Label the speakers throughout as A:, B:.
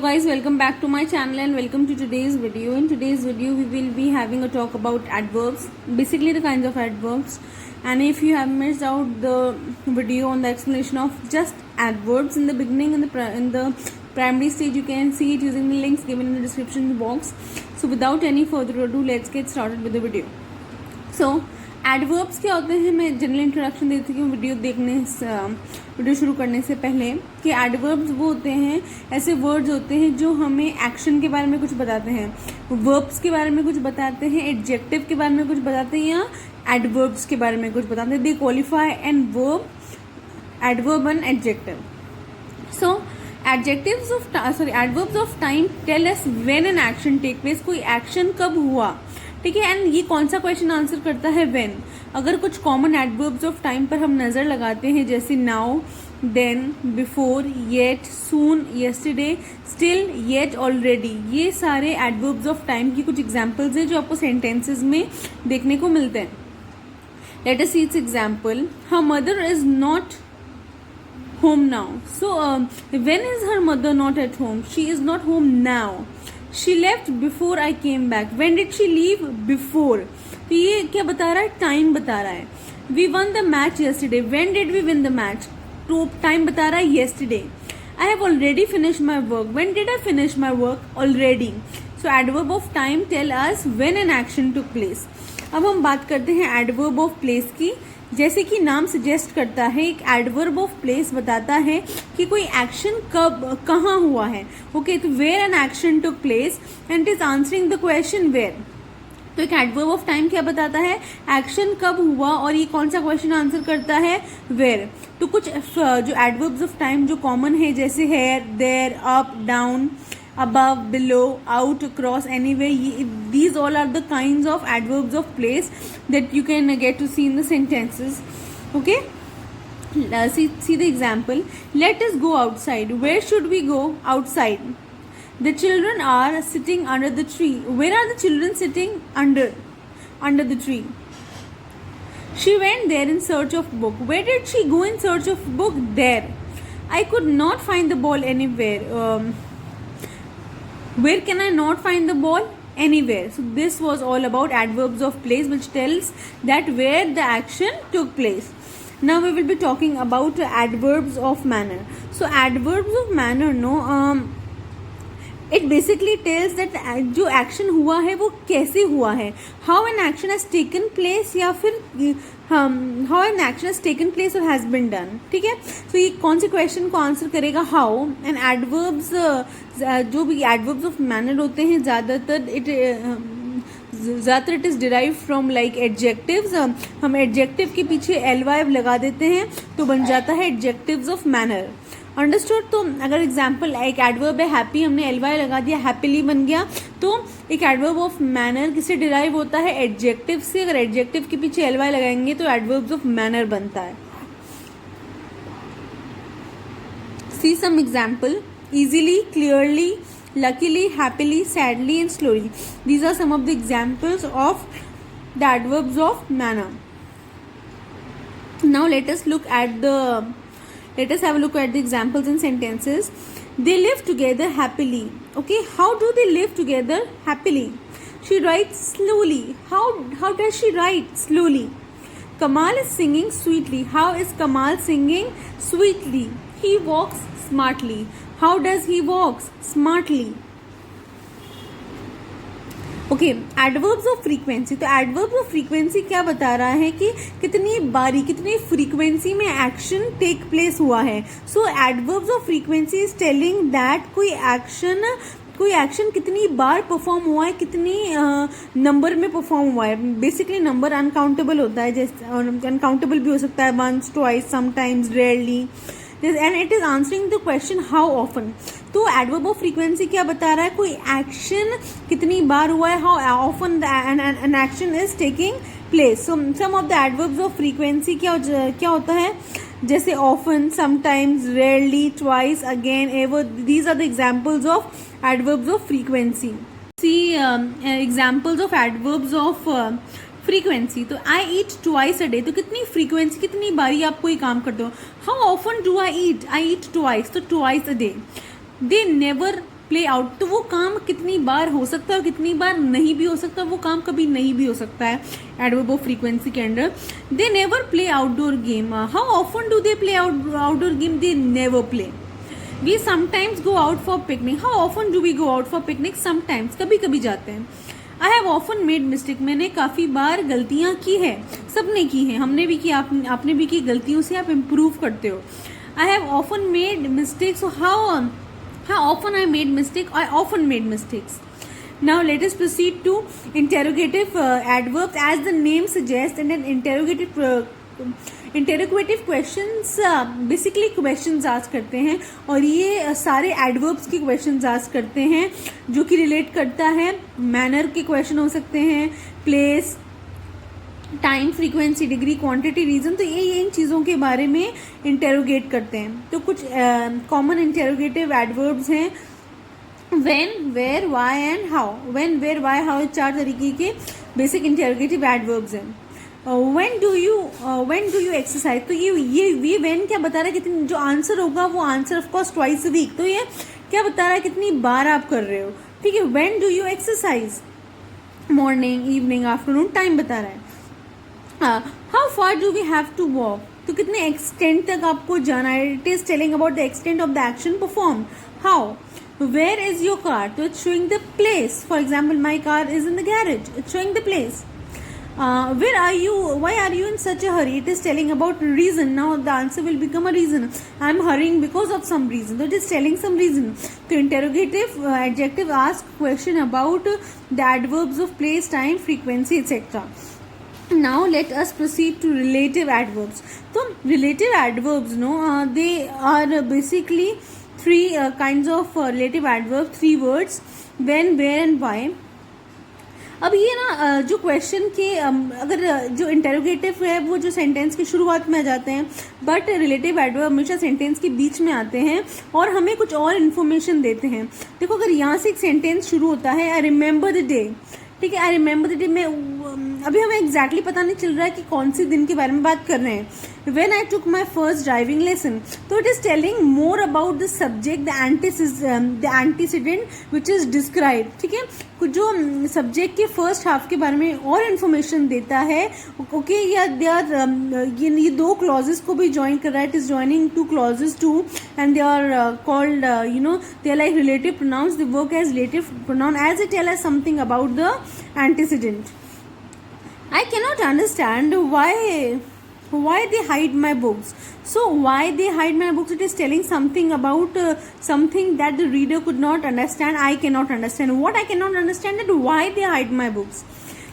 A: guys, welcome back to my channel and welcome to today's video. In today's video we will be having a talk about adverbs, basically the kinds of adverbs. And if you have missed out the video on the explanation of just adverbs in the beginning, in the primary stage, you can see it using the links given in the description box. So without any further ado, let's get started with the video. So adverbs क्या होते हैं, मैं general introduction देती हूँ video शुरू करने से पहले कि एडवर्ब्स वो होते हैं, ऐसे वर्ड्स होते हैं जो हमें एक्शन के बारे में कुछ बताते हैं, वर्ब्स के बारे में कुछ बताते हैं, एडजेक्टिव के बारे में कुछ बताते हैं या एडवर्ब्स के बारे में कुछ बताते हैं. They qualify and adverb and adjective. So adverbs of time tell us when an action take place, कोई एक्शन कब हुआ, ठीक है. एंड ये कौन सा क्वेश्चन आंसर करता है, व्हेन. अगर कुछ कॉमन एडवर्ब्स ऑफ टाइम पर हम नजर लगाते हैं जैसे नाउ, देन, बिफोर, येट, सून, यस्टरडे, स्टिल, येट, ऑलरेडी, ये सारे एडवर्ब्स ऑफ टाइम की कुछ एग्जांपल्स हैं जो आपको सेंटेंसेस में देखने को मिलते हैं. Let us see it's example. Her mother is not home now. So when is her mother not at home? She is not home now. She left before I came back. When did she leave? Before. तो ये क्या बता रहा है, time बता रहा है. We won the match yesterday. When did we win the match? तो टाइम बता रहा है yesterday. I have already finished my work. When did I finish my work? Already. So adverb of time tell us when an action took place. अब हम बात करते हैं adverb of place की. जैसे कि नाम सजेस्ट करता है, एक एडवर्ब ऑफ प्लेस बताता है कि कोई एक्शन कब कहाँ हुआ है. ओके, तो where an action took place and it is answering the question where. तो एक एडवर्ब ऑफ टाइम क्या बताता है, एक्शन कब हुआ, और ये कौन सा क्वेश्चन आंसर करता है, वेयर. तो कुछ जो एडवर्ब्स ऑफ टाइम जो कॉमन है जैसे here, there, up, down, above, below, out, across, anywhere, these all are the kinds of adverbs of place that you can get to see in the sentences. Okay, see the example. Let us go outside. Where should we go? Outside. The children are sitting under the tree. Where are the children sitting? Under the tree. She went there in search of book. Where did she go in search of book? There. I could not find the ball anywhere. Where can I not find the ball? Anywhere. So this was all about adverbs of place, which tells that where the action took place. Now we will be talking about adverbs of manner. So adverbs of manner, it basically tells that जो action हुआ है वो कैसे हुआ है, how an action has taken place या फिर how an action has taken place or has been done. ठीक है, तो ये कौन से क्वेश्चन को आंसर करेगा, how. एंड एडवर्ब्स जो भी एडवर्ब्स ऑफ मैनर होते हैं ज़्यादातर it is derive from like adjectives. हम एडजेक्टिव के पीछे ly लगा देते हैं तो बन जाता है एडजेक्टिव्स ऑफ मैनर. अंडरस्टूड. तो अगर एग्जाम्पल एक एडवर्ब है हैप्पी, हमने ly लगा दिया, हैप्पीली बन गया. तो एक एडवर्ब ऑफ मैनर किससे डिराइव होता है, एडजेक्टिव से. अगर एडजेक्टिव के पीछे ly लगाएंगे तो एडवर्ब्स ऑफ मैनर बनता है. See some example. easily, clearly, luckily, happily, sadly and slowly. These are some of the examples of the adverbs of manner. Now let us have a look at the examples and sentences. They live together happily. Okay, how do they live together happily? She writes slowly. How does she write slowly? Kamal is singing sweetly. How is Kamal singing sweetly? He walks smartly. How does he walks smartly? Okay, adverbs of frequency. तो adverbs of frequency क्या बता रहा है कि कितनी बारी, कितनी frequency में एक्शन टेक प्लेस हुआ है. So adverbs of frequency is telling that कोई एक्शन कितनी बार परफॉर्म हुआ है, कितनी नंबर में परफॉर्म हुआ है. बेसिकली नंबर अनकाउंटेबल होता है, जैसे अनकाउंटेबल भी हो सकता है, once, twice, sometimes, rarely. And it is answering the question how often. तो एडवर्ब ऑफ फ्रीक्वेंसी क्या बता रहा है, कोई एक्शन कितनी बार हुआ है, how often an action is taking place. So some of the adverbs of frequency क्या होता है, जैसे often, sometimes, rarely, twice, again, ever. These are the examples of adverbs of frequency. See examples of adverbs of frequency. तो I eat twice a day. तो कितनी frequency, कितनी बारी आप कोई काम करते हो. How often do I eat eat twice. तो twice a day. They never play out, तो वो काम कितनी बार हो सकता है और कितनी बार नहीं भी हो सकता, वो काम कभी नहीं भी हो सकता है एडवर्ब ऑफ फ्रीक्वेंसी के under. They never play outdoor game, how often do they play outdoor game, they never play. We sometimes go out for picnic, how often do we go out for picnic, sometimes, कभी कभी जाते हैं। I have often made mistake, मैंने काफ़ी बार गलतियाँ की है, सबने की है, हमने भी की, आपने भी की, गलतियों से आप इम्प्रूव करते हो। आई have often made mistakes, how often I made mistake, I often made mistakes. Now let us proceed to interrogative adverbs. As the name suggests, and an interrogative questions basically questions ask करते हैं, और ये सारे adverbs के questions ask करते हैं जो कि relate करता है, manner के question हो सकते हैं, place, time, frequency, degree, quantity, reason, तो ये इन चीज़ों के बारे में इंटेरोगेट करते हैं। तो कुछ कॉमन इंटेरोगेटिव एडवर्ब्स हैं, when, where, why and how. When, where, why, how, 4 तरीके के बेसिक इंटेरोगेटिव एडवर्ब्स हैं। व्हेन डू यू एक्सरसाइज, तो ये व्हेन क्या बता रहा है, कितनी, जो आंसर होगा वो answer of course twice a week, तो ये क्या बता रहा है, कितनी बार आप कर रहे हो, ठीक है। When do you exercise, morning, evening, afternoon, time बता रहा है। How far do we have to walk, तो कितने एक्सटेंट तक आपको जाना है, it is telling about the extent of the action perform. How, where is your car, तो it's showing the place, for example my car is in the garage, it's showing the place. Where are you, why are you in such a hurry, it is telling about reason. Now the answer will become a reason, I am hurrying because of some reason, so it is telling some reason. The interrogative adjective ask question about the adverbs of place, time, frequency, etc. Now let us proceed to relative adverbs. So relative adverbs, they are basically 3 kinds of relative adverbs, 3 words, when, where and why. अब ये ना जो question के अगर जो interrogative है वो जो सेंटेंस की शुरुआत में आ जाते हैं, बट रिलेटिव एडवर्ब हमेशा सेंटेंस के बीच में आते हैं और हमें कुछ और इन्फॉर्मेशन देते हैं। देखो, अगर यहाँ से एक सेंटेंस शुरू होता है, आई रिमेंबर द डे, ठीक है, आई रिमेंबर द डे में अभी हमें एग्जैक्टली पता नहीं चल रहा है कि कौन सी दिन के बारे में बात कर रहे हैं। When I took my first driving lesson, तो it is telling more about the subject, the antecedent which is describe, ठीक है, जो सब्जेक्ट के फर्स्ट हाफ के बारे में और इन्फॉर्मेशन देता है। ओके, या दे आर ये 2 क्लॉजेस को भी ज्वाइन कर रहा है, it is joining 2 clauses to, and they are called they are like relative pronouns, they work as relative pronoun as it tell us something about the antecedent. I cannot understand why they hide my books. So why they hide my books, it is telling something about something that the reader could not understand. I cannot understand. What I cannot understand is why they hide my books.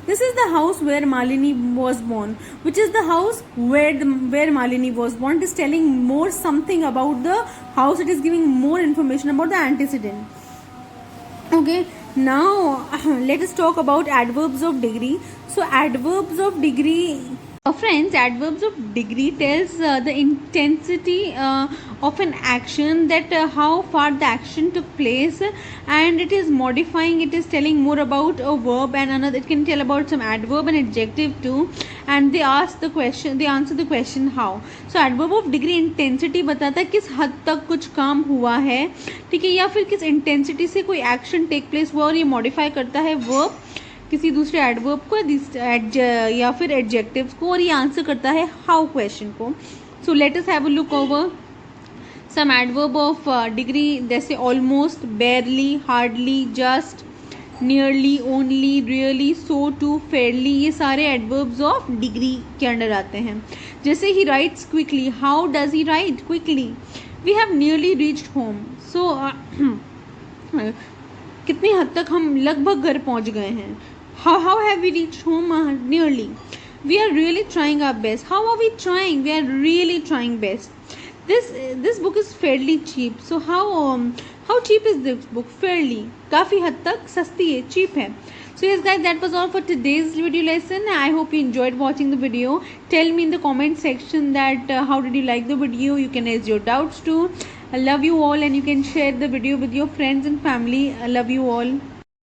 A: This is the house where Malini was born, which is the house where Malini was born. It is telling more something about the house. It is giving more information about the antecedent. Okay, now let us talk about adverbs of degree. So adverbs of degree, friends, adverbs of degree tells the intensity of an action, that how far the action took place, and it is modifying, it is telling more about a verb and another, it can tell about some adverb and adjective too, and they ask the question, they answer the question how. So adverb of degree intensity बताता है किस हद तक कुछ काम हुआ है, ठीक है, या फिर किस इंटेंसिटी से कोई एक्शन टेक प्लेस हुआ, और ये मॉडिफाई करता है वर्ब किसी दूसरे एडवर्ब को या फिर एडजेक्टिव्स को, और ये आंसर करता है हाउ क्वेश्चन को। So let us have a look over some adverb of degree, जैसे almost, barely, hardly, just, nearly, only, really, so too, fairly, ये सारे एडवर्ब्स ऑफ डिग्री के अंडर आते हैं। जैसे he writes quickly, how does he write quickly, we have nearly reached home, so कितनी हद तक हम लगभग घर पहुंच गए हैं। How have we reached home? Nearly. We are really trying our best. How are we trying? We are really trying best. This book is fairly cheap. So how cheap is this book? Fairly. काफी हद तक सस्ती है, cheap है. So yes guys, that was all for today's video lesson. I hope you enjoyed watching the video. Tell me in the comment section that how did you like the video. You can ask your doubts too. I love you all, and you can share the video with your friends and family. I love you all.